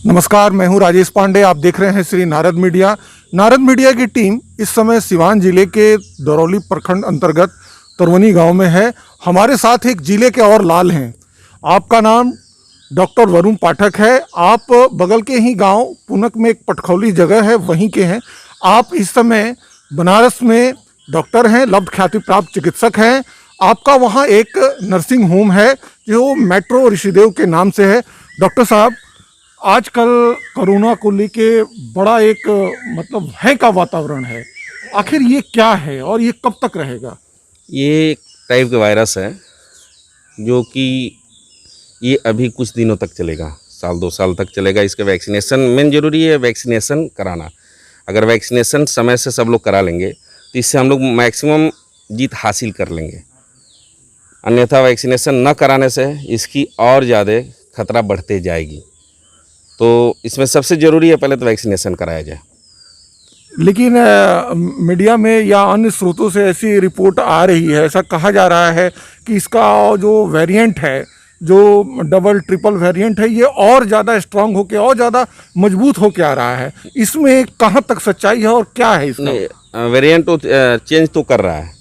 नमस्कार, मैं हूं राजेश पांडे। आप देख रहे हैं श्री नारद मीडिया। नारद मीडिया की टीम इस समय सिवान जिले के दरौली प्रखंड अंतर्गत तरवनी गांव में है। हमारे साथ एक जिले के और लाल हैं। आपका नाम डॉक्टर वरुण पाठक है। आप बगल के ही गांव पुनक में एक पटखौली जगह है, वहीं के हैं। आप इस समय बनारस में डॉक्टर हैं, लब्ध ख्याति प्राप्त चिकित्सक हैं। आपका वहाँ एक नर्सिंग होम है जो मेट्रो ऋषिदेव के नाम से है। डॉक्टर साहब, आजकल कोरोना को लेके बड़ा एक भय का वातावरण है। आखिर ये क्या है और ये कब तक रहेगा? ये एक टाइप का वायरस है जो कि ये अभी कुछ दिनों तक चलेगा, साल 2 साल तक चलेगा। इसका वैक्सीनेशन मेन जरूरी है, वैक्सीनेशन कराना। अगर वैक्सीनेशन समय से सब लोग करा लेंगे तो इससे हम लोग मैक्सिमम जीत हासिल कर लेंगे। अन्यथा वैक्सीनेशन न कराने से इसकी और ज़्यादा खतरा बढ़ते जाएगी। तो इसमें सबसे ज़रूरी है पहले तो वैक्सीनेशन कराया जाए। लेकिन मीडिया में या अन्य स्रोतों से ऐसी रिपोर्ट आ रही है, ऐसा कहा जा रहा है कि इसका जो वेरिएंट है, जो डबल ट्रिपल वेरिएंट है, ये और ज़्यादा स्ट्रांग होके और ज़्यादा मजबूत होके आ रहा है। इसमें कहाँ तक सच्चाई है और क्या है इसका? वेरिएंट तो चेंज तो कर रहा है,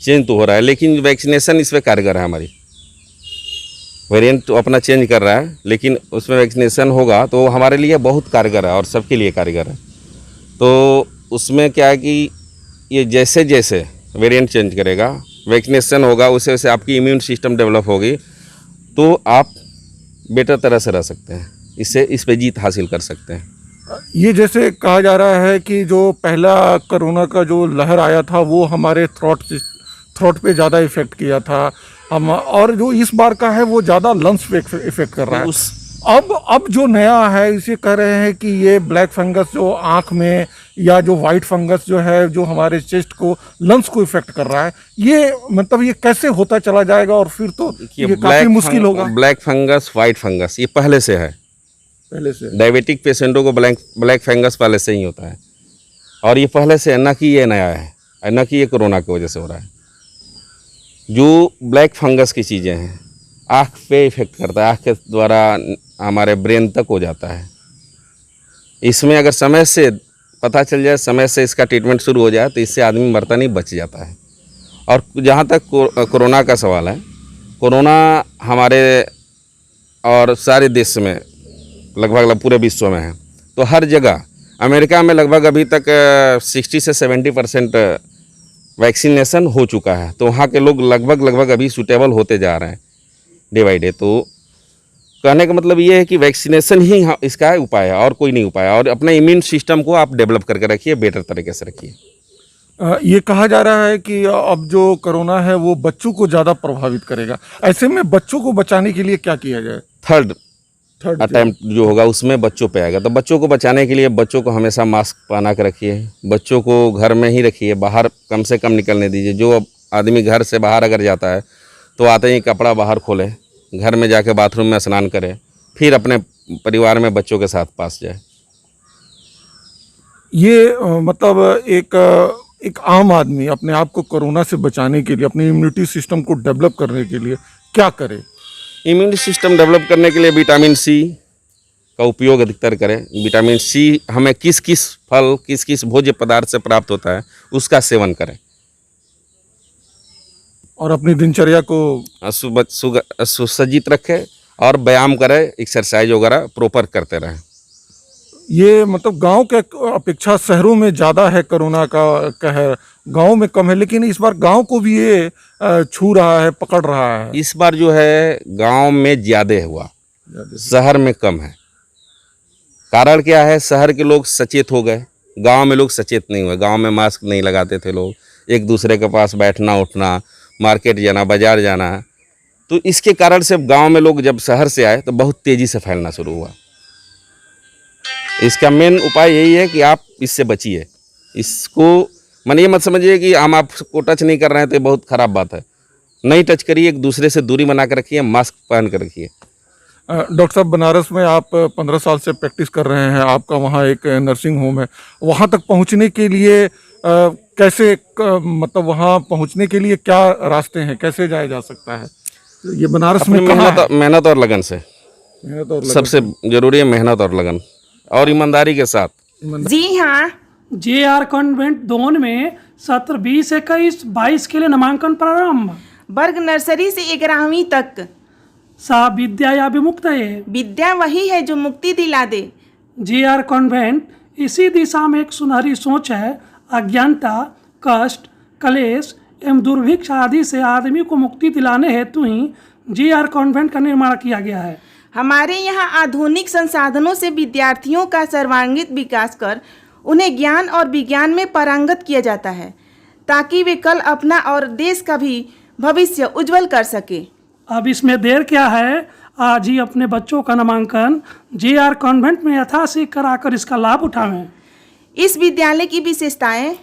चेंज तो हो रहा है, लेकिन वैक्सीनेशन इस पर कारगर है। हमारी वेरिएंट तो अपना चेंज कर रहा है, लेकिन उसमें वैक्सीनेशन होगा तो हमारे लिए बहुत कारगर है और सबके लिए कारगर है। तो उसमें क्या है कि ये जैसे जैसे वेरिएंट चेंज करेगा, वैक्सीनेशन होगा, उससे वैसे आपकी इम्यून सिस्टम डेवलप होगी तो आप बेटर तरह से रह सकते हैं, इससे इस पे जीत हासिल कर सकते हैं। ये जैसे कहा जा रहा है कि जो पहला कोरोना का जो लहर आया था वो हमारे थ्रोट पे ज़्यादा इफेक्ट किया था हम, और जो इस बार का है वो ज़्यादा लंग्स पे इफेक्ट कर रहा है। अब जो नया है इसे कह रहे हैं कि ये ब्लैक फंगस जो आँख में, या जो वाइट फंगस जो है जो हमारे चेस्ट को, लंग्स को इफेक्ट कर रहा है। ये कैसे होता चला जाएगा और फिर तो ये काफ़ी मुश्किल होगा। ब्लैक फंगस, वाइट फंगस ये पहले से है, पहले से डायबिटिक पेशेंटों को ब्लैक फंगस पहले से ही होता है और ये पहले से है, ना कि ये नया है, ना कि ये कोरोना की वजह से हो रहा है। जो ब्लैक फंगस की चीज़ें हैं, आँख पे इफेक्ट करता है, आँख के द्वारा हमारे ब्रेन तक हो जाता है। इसमें अगर समय से पता चल जाए, समय से इसका ट्रीटमेंट शुरू हो जाए तो इससे आदमी मरता नहीं, बच जाता है। और जहाँ तक कोरोना का सवाल है, कोरोना हमारे और सारे देश में लगभग पूरे विश्व में है। तो हर जगह, अमेरिका में लगभग अभी तक 60 से 70% वैक्सीनेशन हो चुका है। तो वहाँ के लोग लगभग अभी सूटेबल होते जा रहे हैं डे बाई डे। तो कहने का मतलब ये है कि वैक्सीनेशन ही इसका उपाय है और कोई नहीं उपाय है। और अपने इम्यून सिस्टम को आप डेवलप करके रखिए, बेटर तरीके से रखिए। ये कहा जा रहा है कि अब जो कोरोना है वो बच्चों को ज़्यादा प्रभावित करेगा। ऐसे में बच्चों को बचाने के लिए क्या किया जाए? थर्ड अटैम्प्ट जो होगा उसमें बच्चों पे आएगा। तो बच्चों को बचाने के लिए बच्चों को हमेशा मास्क पहना के रखिए, बच्चों को घर में ही रखिए, बाहर कम से कम निकलने दीजिए। जो आदमी घर से बाहर अगर जाता है तो आते ही कपड़ा बाहर खोले, घर में जाके बाथरूम में स्नान करे, फिर अपने परिवार में बच्चों के साथ पास जाए। ये एक आम आदमी अपने आप को कोरोना से बचाने के लिए, अपनी इम्यूनिटी सिस्टम को डेवलप करने के लिए क्या करे? इम्यूनिटी सिस्टम डेवलप करने के लिए विटामिन सी का उपयोग अधिकतर करें। विटामिन सी हमें किस किस फल, किस किस भोज्य पदार्थ से प्राप्त होता है, उसका सेवन करें। और अपनी दिनचर्या को सुसज्जित रखें और व्यायाम करें, एक्सरसाइज वगैरह प्रॉपर करते रहें। ये गांव के अपेक्षा शहरों में ज़्यादा है कोरोना का कहर, गांव में कम है, लेकिन इस बार गांव को भी ये छू रहा है, पकड़ रहा है। इस बार जो है गांव में ज़्यादा हुआ, शहर में कम है। कारण क्या है? शहर के लोग सचेत हो गए, गांव में लोग सचेत नहीं हुए। गांव में मास्क नहीं लगाते थे लोग, एक दूसरे के पास बैठना उठना, मार्केट जाना, बाजार जाना। तो इसके कारण से गांव में लोग जब शहर से आए तो बहुत तेज़ी से फैलना शुरू हुआ। इसका मेन उपाय यही है कि आप इससे बचिए। इसको मन ये मत समझिए कि हम आपको टच नहीं कर रहे हैं तो ये बहुत ख़राब बात है। नहीं टच करिए, एक दूसरे से दूरी बना कर रखिए, मास्क पहन कर रखिए। डॉक्टर साहब, बनारस में आप 15 साल से प्रैक्टिस कर रहे हैं, आपका वहाँ एक नर्सिंग होम है। वहाँ तक पहुँचने के लिए कैसे, वहाँ पहुँचने के लिए क्या रास्ते हैं, कैसे जाया जा सकता है? ये बनारस में मेहनत और लगन से मेहनत और लगन। सबसे जरूरी है मेहनत और लगन और ईमानदारी के साथ। जी हाँ, JR कॉन्वेंट दोन में सत्र 20-21-22 के लिए नामांकन प्रारंभ। वर्ग नर्सरी से 11वीं तक। सा विद्या या विमुक्त है। विद्या वही है जो मुक्ति दिला दे। JR कॉन्वेंट इसी दिशा में एक सुनहरी सोच है। अज्ञानता, कष्ट, कलेश एवं दुर्भिक्ष आदि से आदमी को मुक्ति दिलाने हेतु ही JR कॉन्वेंट का निर्माण किया गया है। हमारे यहाँ आधुनिक संसाधनों से विद्यार्थियों का सर्वांगीण विकास कर उन्हें ज्ञान और विज्ञान में पारंगत किया जाता है, ताकि वे कल अपना और देश का भी भविष्य उज्जवल कर सके। अब इसमें देर क्या है, आज ही अपने बच्चों का नामांकन JR कॉन्वेंट में यथाशीघ्र कराकर इसका लाभ उठावें। इस विद्यालय की विशेषताएं: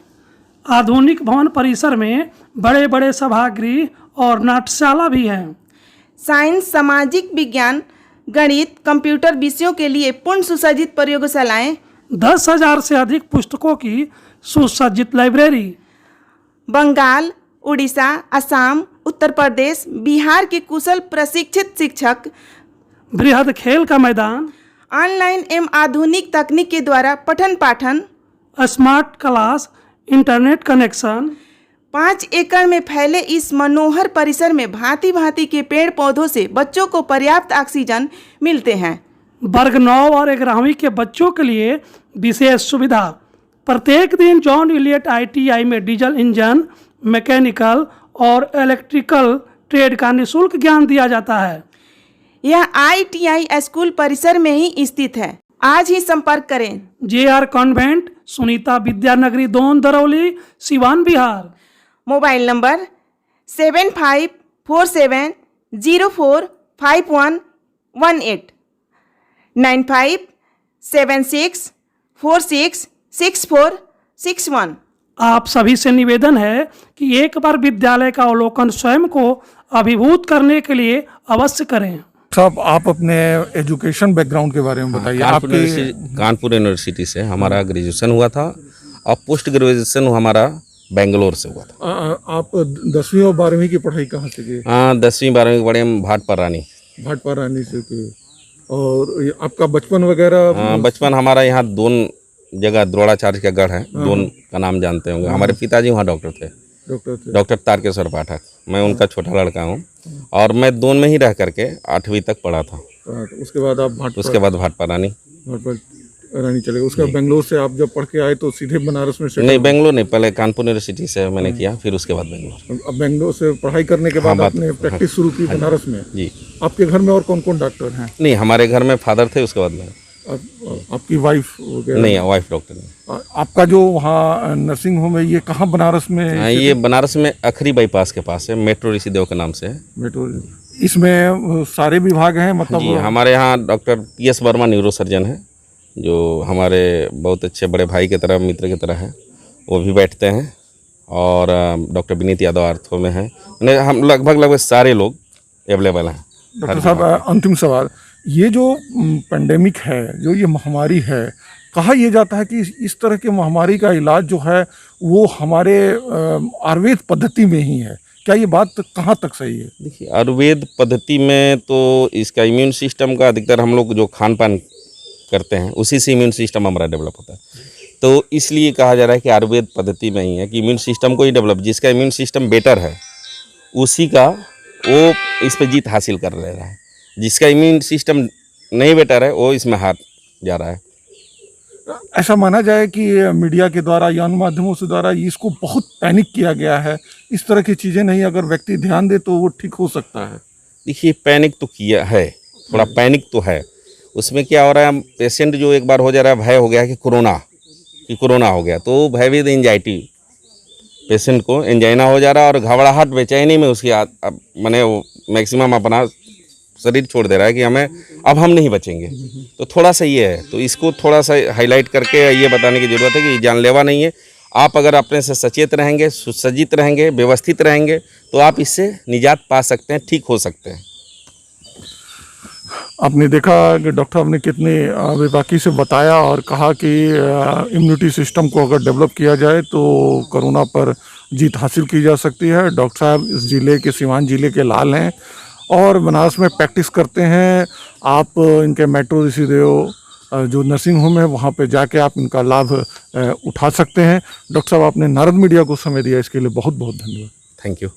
आधुनिक भवन परिसर में बड़े बड़े सभागृह और नाट्यशाला भी हैं। साइंस, सामाजिक विज्ञान, गणित, कंप्यूटर विषयों के लिए पूर्ण सुसज्जित प्रयोगशालाएं, 10,000 से अधिक पुस्तकों की सुसज्जित लाइब्रेरी। बंगाल, उड़ीसा, असम, उत्तर प्रदेश, बिहार के कुशल प्रशिक्षित शिक्षक, बृहद खेल का मैदान, ऑनलाइन एवं आधुनिक तकनीक के द्वारा पठन पाठन, स्मार्ट क्लास, इंटरनेट कनेक्शन। 5 एकड़ में फैले इस मनोहर परिसर में भांति भांति के पेड़ पौधों से बच्चों को पर्याप्त ऑक्सीजन मिलते हैं। वर्ग 9 और 11वीं के बच्चों के लिए विशेष सुविधा। प्रत्येक दिन जॉन इलियट ITI में डीजल इंजन, मैकेनिकल और इलेक्ट्रिकल ट्रेड का निःशुल्क ज्ञान दिया जाता है। यह ITI स्कूल परिसर में ही स्थित है। आज ही संपर्क करें। JR कॉन्वेंट, सुनीता विद्यानगरी 2 दरौली, सिवान, बिहार। Mobile number 7547045118 9576466461। आप सभी से निवेदन है कि एक बार विद्यालय का अवलोकन स्वयं को अभिभूत करने के लिए अवश्य करें। साहब, आप अपने एजुकेशन बैकग्राउंड के बारे में बताइए। कानपुर यूनिवर्सिटी से हमारा ग्रेजुएशन हुआ था और पोस्ट ग्रेजुएशन हमारा बेंगलोर से हुआ था। आप 10वीं और 12वीं की पढ़ाई कहाँ से की? हाँ, 10वीं 12वीं पढ़े हम भाटपार रानी। भाटपार रानी से की। और ये आपका बचपन वगैरह? बचपन हमारा यहाँ दोन जगह द्रोणाचार्य का गढ़ है, दोन का नाम जानते होंगे। हमारे पिताजी वहाँ डॉक्टर थे, डॉक्टर तारकेश्वर पाठक। मैं उनका छोटा लड़का हूँ और मैं दोन में ही रह करके 8वीं तक पढ़ा था। उसके बाद आप भाटपार रानी चले गए। उसके बाद बेंगलोर से आप जब पढ़ के आए तो सीधे बनारस में नहीं, बेंगलोर नहीं, पहले कानपुर यूनिवर्सिटी से मैंने किया, फिर उसके बाद बेंगलोर। अब बेंगलोर से पढ़ाई करने के बाद आपने प्रैक्टिस शुरू की बनारस में। जी। आपके घर में और कौन कौन डॉक्टर हैं? नहीं, हमारे घर में फादर थे, उसके बाद में आपकी वाइफ वगैरह? नहीं, वाइफ डॉक्टर नहीं। आपका जो वहाँ नर्सिंग होम है ये कहाँ बनारस में? ये बनारस में अखरी बाईपास के पास है, मेट्रो ऋषिदेव के नाम से है। मेट्रो। इसमें सारे विभाग हैं मतलब? जी, हमारे यहाँ doctor PS Verma neuro surgeon है, जो हमारे बहुत अच्छे बड़े भाई की तरह, मित्र की तरह है, वो भी बैठते हैं। और डॉक्टर विनीत यादव आर्थो में है। हम लगभग सारे लोग अवेलेबल हैं। डॉक्टर साहब, अंतिम सवाल, ये जो पेंडेमिक है, जो ये महामारी है, कहा यह जाता है कि इस तरह की महामारी का इलाज जो है वो हमारे आयुर्वेद पद्धति में ही है। क्या ये बात कहाँ तक सही है? देखिए, आयुर्वेद पद्धति में तो इसका इम्यून सिस्टम का अधिकतर हम लोग जो खान पान करते हैं उसी से इम्यून सिस्टम हमारा डेवलप होता है। तो इसलिए कहा जा रहा है कि आयुर्वेद पद्धति में ही है कि इम्यून सिस्टम को ही डेवलप, जिसका इम्यून सिस्टम बेटर है उसी का वो इस पर जीत हासिल कर ले रहा है। जिसका इम्यून सिस्टम नहीं बेटर है वो इसमें हार जा रहा है। ऐसा माना जाए कि मीडिया के द्वारा या अन्य माध्यमों से द्वारा इसको बहुत पैनिक किया गया है। इस तरह की चीज़ें नहीं, अगर व्यक्ति ध्यान दे तो वो ठीक हो सकता है। देखिए, पैनिक तो किया है, थोड़ा पैनिक तो है। उसमें क्या हो रहा है, पेशेंट जो एक बार हो जा रहा है, भय हो गया कि कोरोना हो गया, तो भयभीत एंजाइटी, पेशेंट को एंजाइना हो जा रहा है और घबराहट बेचैनी में उसकी मैंने मैक्सिमम अपना शरीर छोड़ दे रहा है कि अब हम नहीं बचेंगे। तो थोड़ा सा ये है, तो इसको थोड़ा सा हाईलाइट करके ये बताने की ज़रूरत है कि जानलेवा नहीं है। आप अगर अपने से सचेत रहेंगे, सुसज्जित रहेंगे, व्यवस्थित रहेंगे तो आप इससे निजात पा सकते हैं, ठीक हो सकते हैं। आपने देखा कि डॉक्टर साहब ने कितनी बेबाकी से बताया और कहा कि इम्यूनिटी सिस्टम को अगर डेवलप किया जाए तो कोरोना पर जीत हासिल की जा सकती है। डॉक्टर साहब इस ज़िले के, सिवान ज़िले के लाल हैं और बनारस में प्रैक्टिस करते हैं। आप इनके मेट्रो रेसिडेंट जो नर्सिंग होम है वहाँ पे जाके आप इनका लाभ उठा सकते हैं। डॉक्टर साहब, आपने नारद मीडिया को समय दिया, इसके लिए बहुत बहुत धन्यवाद। Thank you.